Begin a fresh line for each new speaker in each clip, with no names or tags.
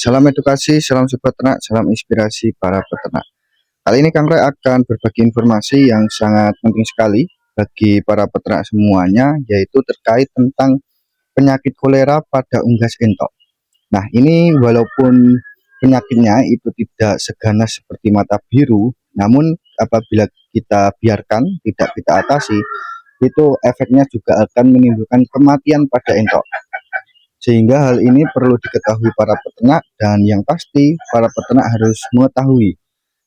Salam edukasi, salam sobat ternak, salam inspirasi para peternak. Kali ini Kang Roy akan berbagi informasi yang sangat penting sekali bagi para peternak semuanya, yaitu terkait tentang penyakit kolera pada unggas entok. Nah, ini walaupun penyakitnya itu tidak seganas seperti mata biru, namun apabila kita biarkan, tidak kita atasi, itu efeknya juga akan menimbulkan kematian pada entok. Sehingga hal ini perlu diketahui para peternak, dan yang pasti para peternak harus mengetahui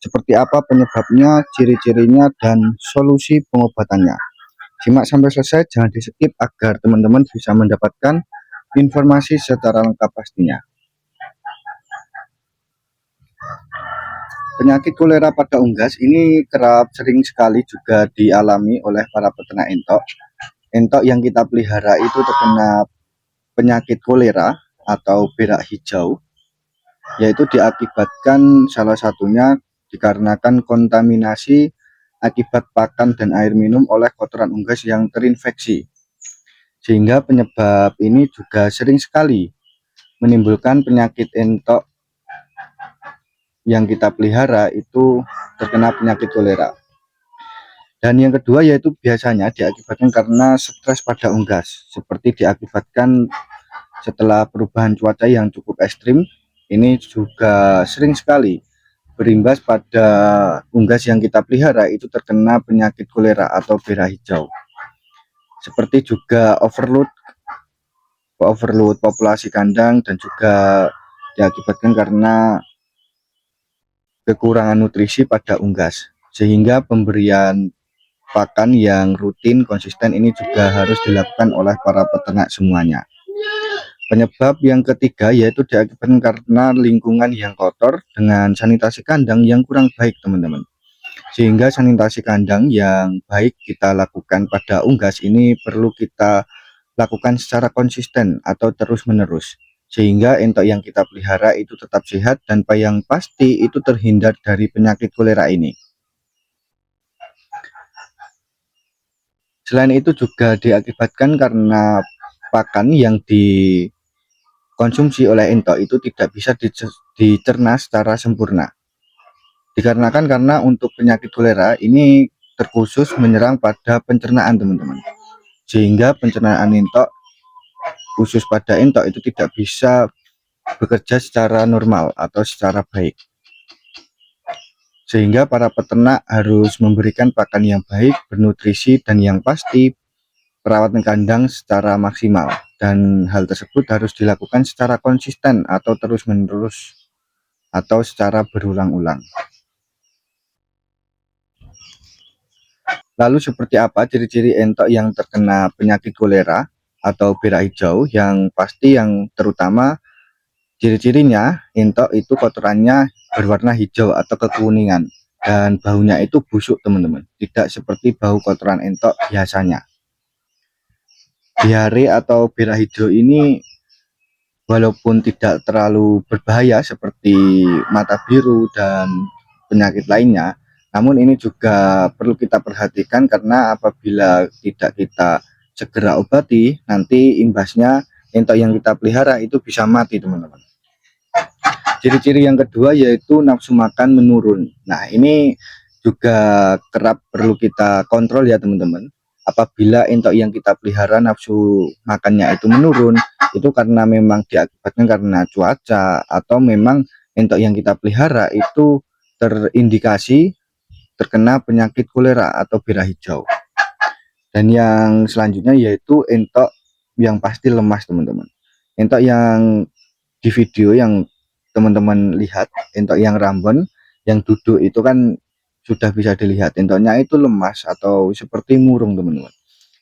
seperti apa penyebabnya, ciri-cirinya, dan solusi pengobatannya. Simak sampai selesai, jangan di skip agar teman-teman bisa mendapatkan informasi secara lengkap pastinya. Penyakit kolera pada unggas ini kerap sering sekali juga dialami oleh para peternak entok. Entok yang kita pelihara itu terkena penyakit kolera atau berak hijau, yaitu diakibatkan salah satunya dikarenakan kontaminasi akibat pakan dan air minum oleh kotoran unggas yang terinfeksi. Sehingga penyebab ini juga sering sekali menimbulkan penyakit entok yang kita pelihara itu terkena penyakit kolera. Dan yang kedua yaitu biasanya diakibatkan karena stres pada unggas, seperti diakibatkan setelah perubahan cuaca yang cukup ekstrim. Ini juga sering sekali berimbas pada unggas yang kita pelihara itu terkena penyakit kolera atau berak hijau. Seperti juga overload populasi kandang, dan juga diakibatkan karena kekurangan nutrisi pada unggas, sehingga pemberian pakan yang rutin konsisten ini juga harus dilakukan oleh para peternak semuanya. Penyebab yang ketiga yaitu diakibatkan karena lingkungan yang kotor dengan sanitasi kandang yang kurang baik, teman-teman. Sehingga sanitasi kandang yang baik kita lakukan pada unggas ini perlu kita lakukan secara konsisten atau terus-menerus, sehingga entok yang kita pelihara itu tetap sehat dan yang pasti itu terhindar dari penyakit kolera ini. Selain itu juga diakibatkan karena pakan yang dikonsumsi oleh entok itu tidak bisa dicerna secara sempurna. Dikarenakan karena untuk penyakit kolera ini terkhusus menyerang pada pencernaan, teman-teman. Sehingga pencernaan entok, khusus pada entok, itu tidak bisa bekerja secara normal atau secara baik. Sehingga para peternak harus memberikan pakan yang baik, bernutrisi, dan yang pasti perawatan kandang secara maksimal. Dan hal tersebut harus dilakukan secara konsisten atau terus-menerus atau secara berulang-ulang. Lalu seperti apa ciri-ciri entok yang terkena penyakit kolera atau berak hijau? Yang pasti yang terutama ciri-cirinya, entok itu kotorannya berwarna hijau atau kekuningan, dan baunya itu busuk, teman-teman. Tidak seperti bau kotoran entok biasanya. Diare atau berak hijau ini walaupun tidak terlalu berbahaya seperti mata biru dan penyakit lainnya, namun ini juga perlu kita perhatikan karena apabila tidak kita segera obati, nanti imbasnya entok yang kita pelihara itu bisa mati, teman-teman. Ciri-ciri yang kedua yaitu nafsu makan menurun. Nah, ini juga kerap perlu kita kontrol ya, teman-teman. Apabila entok yang kita pelihara nafsu makannya itu menurun, itu karena memang diakibatkan karena cuaca, atau memang entok yang kita pelihara itu terindikasi terkena penyakit kolera atau berak hijau. Dan yang selanjutnya yaitu entok yang pasti lemas, teman-teman. Entok yang di video yang teman-teman lihat, entok yang rambon yang duduk itu kan sudah bisa dilihat entoknya itu lemas atau seperti murung, teman-teman.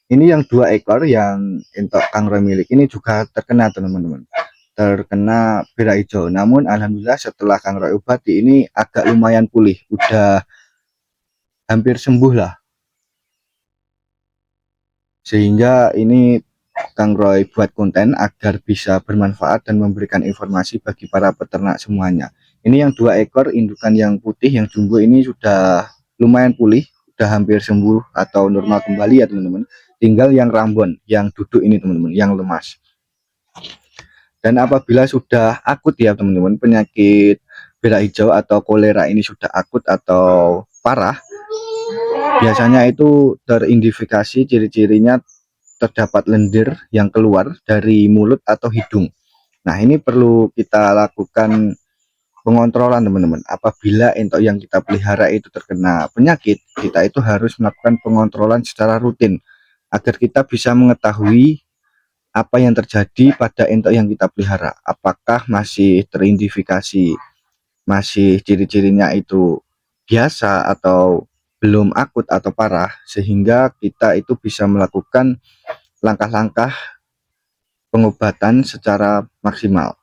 Ini yang 2 ekor yang entok Kang Roy milik ini juga terkena, teman-teman, terkena berak hijau. Namun alhamdulillah setelah Kang Roy obati ini agak lumayan pulih, udah hampir sembuh lah. Sehingga ini Kang Roy buat konten agar bisa bermanfaat dan memberikan informasi bagi para peternak semuanya. Ini yang 2 ekor indukan yang putih yang jumbo ini sudah lumayan pulih, sudah hampir sembuh atau normal kembali ya, teman-teman. Tinggal yang rambon yang duduk ini, teman-teman, yang lemas. Dan apabila sudah akut ya teman-teman, penyakit berak hijau atau kolera ini sudah akut atau parah, biasanya itu teridentifikasi ciri-cirinya terdapat lendir yang keluar dari mulut atau hidung. Nah, ini perlu kita lakukan pengontrolan teman-teman. Apabila entok yang kita pelihara itu terkena penyakit, kita itu harus melakukan pengontrolan secara rutin agar kita bisa mengetahui apa yang terjadi pada entok yang kita pelihara. Apakah masih teridentifikasi, masih ciri-cirinya itu biasa atau belum akut atau parah, sehingga kita itu bisa melakukan langkah-langkah pengobatan secara maksimal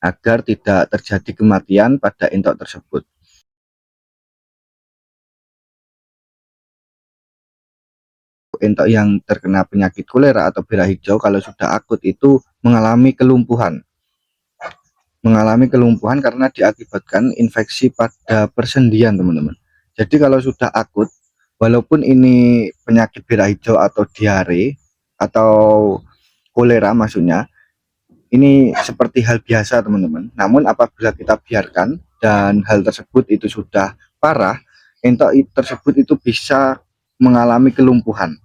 agar tidak terjadi kematian pada entok tersebut. Entok yang terkena penyakit kolera atau berak hijau kalau sudah akut itu mengalami kelumpuhan. Mengalami kelumpuhan karena diakibatkan infeksi pada persendian, teman-teman. Jadi kalau sudah akut, walaupun ini penyakit berak hijau atau diare atau kolera maksudnya, ini seperti hal biasa teman-teman. Namun apabila kita biarkan dan hal tersebut itu sudah parah, entok tersebut itu bisa mengalami kelumpuhan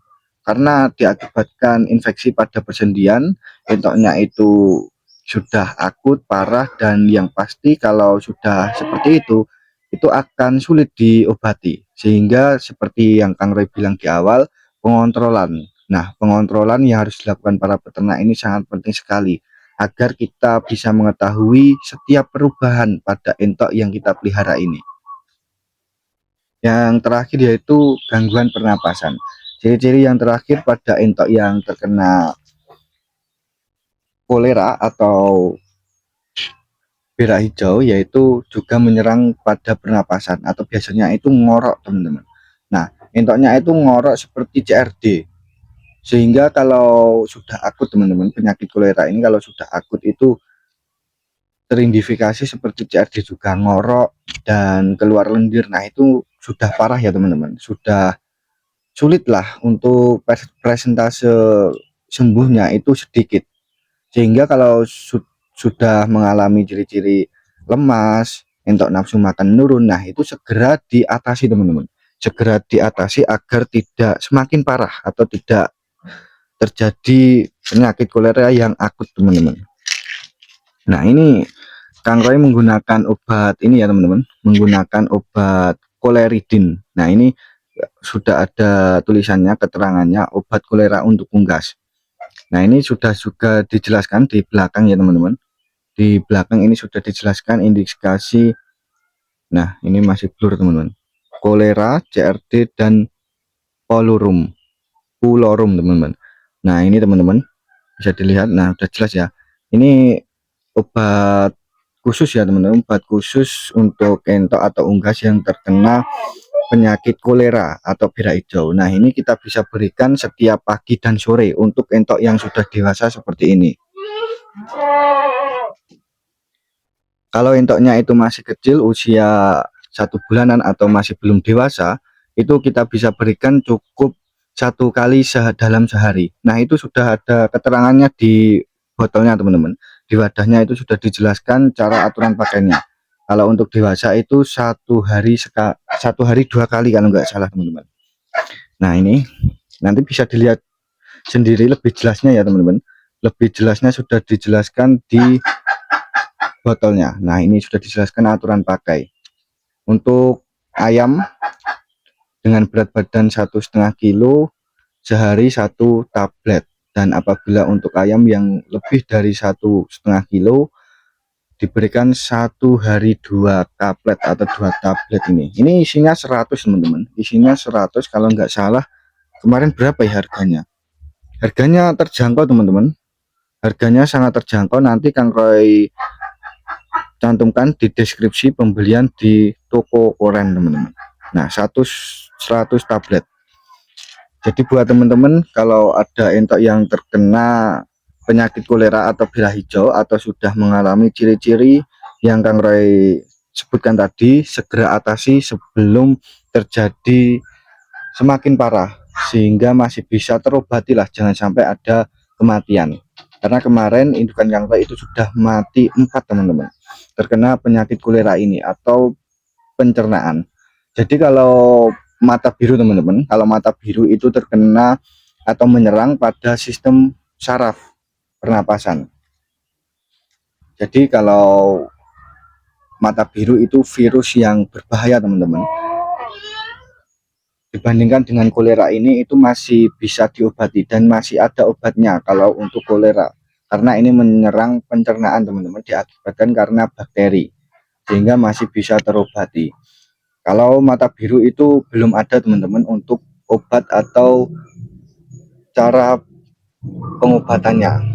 karena diakibatkan infeksi pada persendian. Entoknya itu sudah akut parah, dan yang pasti kalau sudah seperti itu akan sulit diobati, sehingga seperti yang Kang Roy bilang di awal, pengontrolan. Nah, pengontrolan yang harus dilakukan para peternak ini sangat penting sekali agar kita bisa mengetahui setiap perubahan pada entok yang kita pelihara ini. Yang terakhir yaitu gangguan pernapasan. Ciri-ciri yang terakhir pada entok yang terkena kolera atau berak hijau yaitu juga menyerang pada pernapasan atau biasanya itu ngorok, teman-teman. Nah, entoknya itu ngorok seperti CRD, sehingga kalau sudah akut teman-teman, penyakit kolera ini kalau sudah akut itu teridentifikasi seperti CRD juga, ngorok dan keluar lendir. Nah, itu sudah parah ya teman-teman, sudah sulit lah untuk presentase sembuhnya itu sedikit, sehingga kalau sudah mengalami ciri-ciri lemas, entok nafsu makan menurun, nah itu segera diatasi teman-teman, segera diatasi agar tidak semakin parah atau tidak terjadi penyakit kolera yang akut teman-teman. Nah, ini Kang Roy menggunakan obat ini ya teman-teman, menggunakan obat koleridin. Nah, ini sudah ada tulisannya, keterangannya, obat kolera untuk unggas. Nah, ini sudah juga dijelaskan di belakang ya teman-teman. Di belakang ini sudah dijelaskan indikasi. Nah, ini masih blur teman-teman. Kolera, CRD, dan pulorum teman-teman. Nah, ini teman-teman bisa dilihat. Nah, udah jelas ya. Ini obat khusus ya teman-teman, obat khusus untuk entok atau unggas yang terkena penyakit kolera atau berak hijau. Nah, ini kita bisa berikan setiap pagi dan sore untuk entok yang sudah dewasa seperti ini. Kalau entoknya itu masih kecil, usia 1 bulanan atau masih belum dewasa, itu kita bisa berikan cukup 1 kali dalam sehari. Nah, itu sudah ada keterangannya di botolnya teman-teman. Di wadahnya itu sudah dijelaskan cara aturan pakainya. Kalau untuk dewasa itu 1 hari 2 kali kalau nggak salah teman-teman. Nah, ini nanti bisa dilihat sendiri lebih jelasnya ya teman-teman. Lebih jelasnya sudah dijelaskan di botolnya. Nah, ini sudah dijelaskan aturan pakai. Untuk ayam dengan berat badan 1,5 kilo sehari 1 tablet, dan apabila untuk ayam yang lebih dari 1,5 kilo diberikan 1 hari 2 tablet atau 2 tablet. Ini isinya 100 teman-teman, isinya 100 kalau nggak salah. Kemarin berapa ya harganya? Harganya terjangkau teman-teman, harganya sangat terjangkau. Nanti Kang Roy cantumkan di deskripsi pembelian di toko koren teman-teman. Nah, 100 tablet. Jadi buat teman-teman kalau ada entok yang terkena penyakit kolera atau berak hijau atau sudah mengalami ciri-ciri yang Kang Roy sebutkan tadi, segera atasi sebelum terjadi semakin parah, sehingga masih bisa terobati lah, jangan sampai ada kematian. Karena kemarin indukan Kangkle itu sudah mati 4 teman-teman, terkena penyakit kolera ini atau pencernaan. Jadi kalau mata biru teman-teman, kalau mata biru itu terkena atau menyerang pada sistem saraf pernapasan. Jadi kalau mata biru itu virus yang berbahaya teman-teman. Dibandingkan dengan kolera ini itu masih bisa diobati dan masih ada obatnya kalau untuk kolera. Karena ini menyerang pencernaan teman-teman, diakibatkan karena bakteri, sehingga masih bisa terobati. Kalau mata biru itu belum ada teman-teman untuk obat atau cara pengobatannya.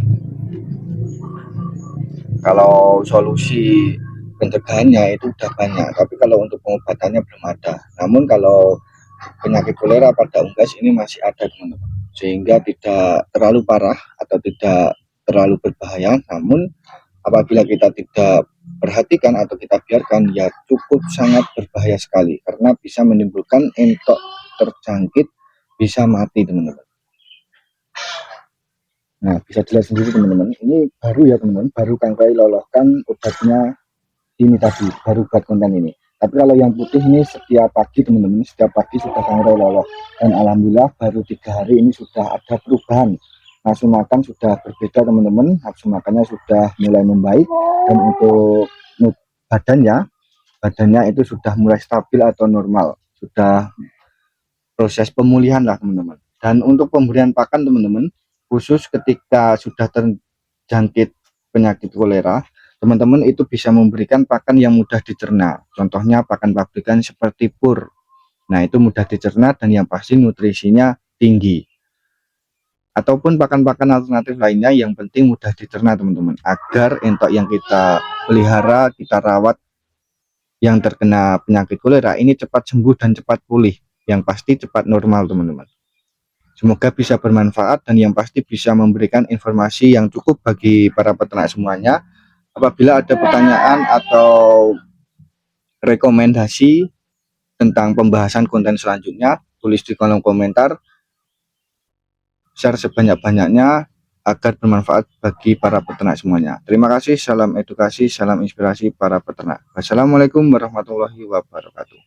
Kalau solusi pencegahannya itu udah banyak, tapi kalau untuk pengobatannya belum ada. Namun kalau penyakit kolera pada unggas ini masih ada teman-teman, sehingga tidak terlalu parah atau tidak terlalu berbahaya. Namun apabila kita tidak perhatikan atau kita biarkan, ya cukup sangat berbahaya sekali, karena bisa menimbulkan entok terjangkit, bisa mati teman-teman. Nah, bisa dilihat sendiri teman-teman, ini baru ya teman-teman, baru Kangkle loloskan obatnya ini tadi, baru buat konten ini. Tapi kalau yang putih ini setiap pagi teman-teman, setiap pagi sudah Kangkle lolos, dan alhamdulillah baru 3 hari ini sudah ada perubahan. Nafsu makan sudah berbeda teman-teman, nafsu makannya sudah mulai membaik, dan untuk badannya itu sudah mulai stabil atau normal, sudah proses pemulihan lah teman-teman. Dan untuk pemberian pakan teman-teman, khusus ketika sudah terjangkit penyakit kolera, teman-teman itu bisa memberikan pakan yang mudah dicerna. Contohnya pakan pabrikan seperti pur. Nah, itu mudah dicerna dan yang pasti nutrisinya tinggi. Ataupun pakan-pakan alternatif lainnya yang penting mudah dicerna teman-teman, agar entok yang kita pelihara, kita rawat yang terkena penyakit kolera ini cepat sembuh dan cepat pulih, yang pasti cepat normal teman-teman. Semoga bisa bermanfaat dan yang pasti bisa memberikan informasi yang cukup bagi para peternak semuanya. Apabila ada pertanyaan atau rekomendasi tentang pembahasan konten selanjutnya, tulis di kolom komentar, share sebanyak-banyaknya agar bermanfaat bagi para peternak semuanya. Terima kasih, salam edukasi, salam inspirasi para peternak. Wassalamualaikum warahmatullahi wabarakatuh.